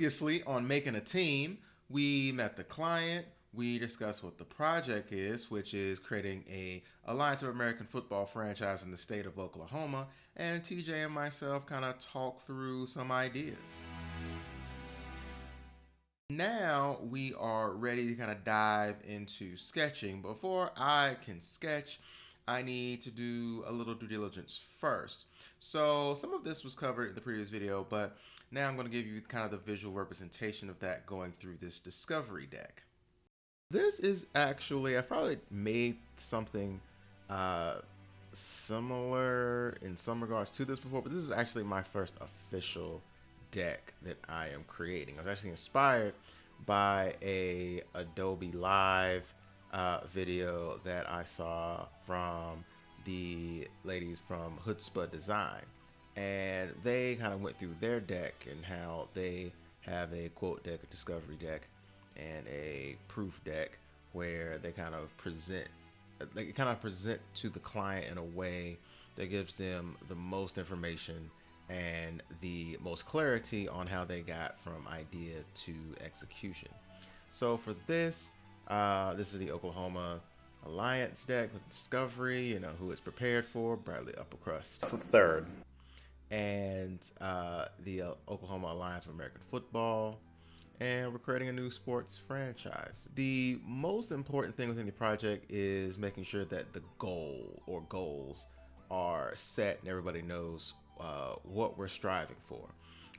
Previously on Making a Team, we met the client, we discussed what the project is, which is creating a Alliance of American Football franchise in the state of Oklahoma, and TJ and myself kind of talked through some ideas. Now we are ready to kind of dive into sketching. Before I can sketch, I need to do a little due diligence first. So some of this was covered in the previous video, but now I'm going to give you kind of the visual representation of that going through this discovery deck. This is actually, I've probably made something similar in some regards to this before, but this is actually my first official deck that I am creating. I was actually inspired by a Adobe Live video that I saw from the ladies from Hoodspud Design, and they kind of went through their deck and how they have a quote deck, a discovery deck, and a proof deck where they kind of present to the client in a way that gives them the most information and the most clarity on how they got from idea to execution. So for this, this is the Oklahoma Alliance deck with Discovery, you know, who it's prepared for, Bradley Uppercrust third. And the Oklahoma Alliance of American Football, and we're creating a new sports franchise. The most important thing within the project is making sure that the goal or goals are set and everybody knows what we're striving for.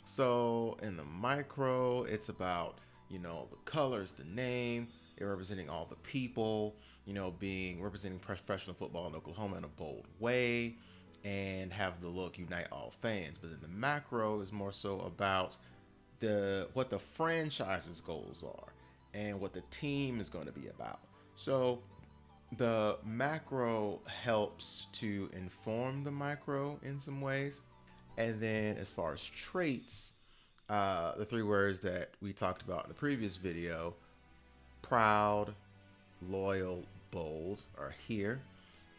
So in the micro, it's about, you know, the colors, the name, it representing all the people, you know, representing professional football in Oklahoma in a bold way, and have the look unite all fans. But then the macro is more so about what the franchise's goals are and what the team is going to be about. So the macro helps to inform the micro in some ways. And then as far as traits, the three words that we talked about in the previous video, proud, loyal, bold, are here.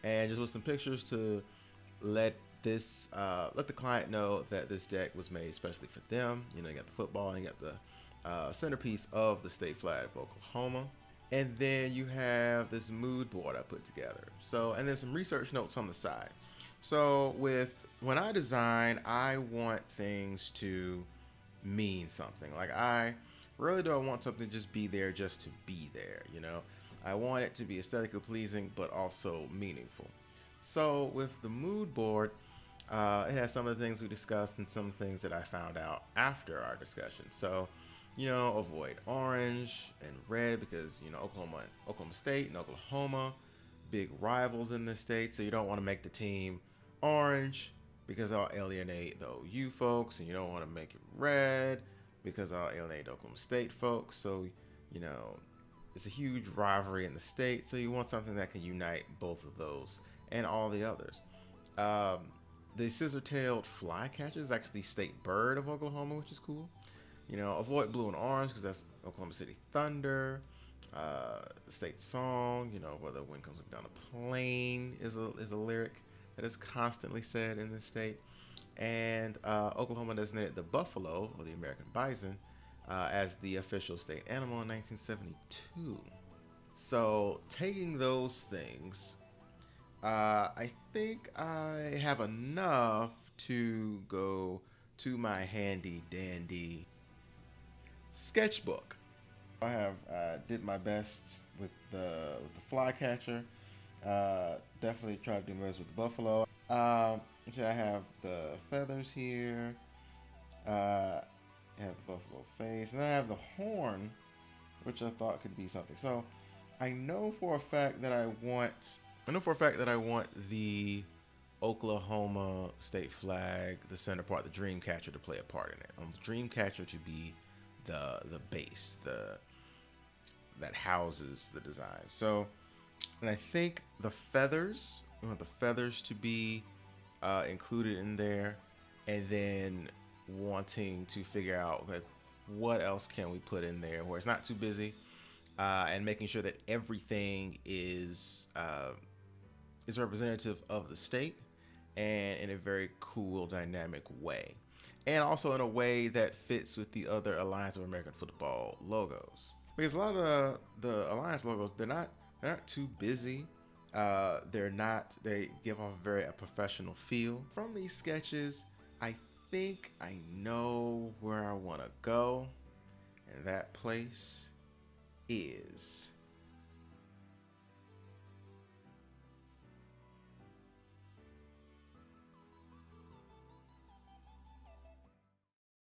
And just with some pictures to let the client know that this deck was made especially for them. You know, you got the football and you got the centerpiece of the state flag of Oklahoma. And then you have this mood board I put together. So, and then some research notes on the side. So when I design, I want things to mean something. Like, I really don't want something to just be there just to be there, you know? I want it to be aesthetically pleasing, but also meaningful. So with the mood board, it has some of the things we discussed and some things that I found out after our discussion. So, you know, avoid orange and red because, you know, Oklahoma State and Oklahoma, big rivals in this state. So you don't want to make the team orange because I'll alienate the OU folks, and you don't want to make it red because I'll alienate the Oklahoma State folks. So, you know, it's a huge rivalry in the state. So you want something that can unite both of those and all the others. The scissor-tailed flycatcher is actually the state bird of Oklahoma, which is cool. You know, avoid blue and orange because that's Oklahoma City Thunder. The state song, you know, where the wind comes down a plain is a lyric that is constantly said in the state. And Oklahoma designated the buffalo, or the American bison, as the official state animal in 1972. So taking those things, I think I have enough to go to my handy dandy sketchbook. I have did my best with the flycatcher. Definitely try to do my best with the buffalo. I have the feathers here. I have the buffalo face, and I have the horn, which I thought could be something. So I know for a fact that I want the Oklahoma state flag, the center part, the dream catcher, to play a part in it. The dream catcher to be the base, that houses the design. So, and I think the feathers, I want the feathers to be included in there, and then wanting to figure out like what else can we put in there where it's not too busy, and making sure that everything is representative of the state and in a very cool, dynamic way. and also in a way that fits with the other Alliance of American Football logos. Because a lot of the Alliance logos, they're not too busy. They give off a professional feel. From these sketches, I think I know where I want to go, and that place is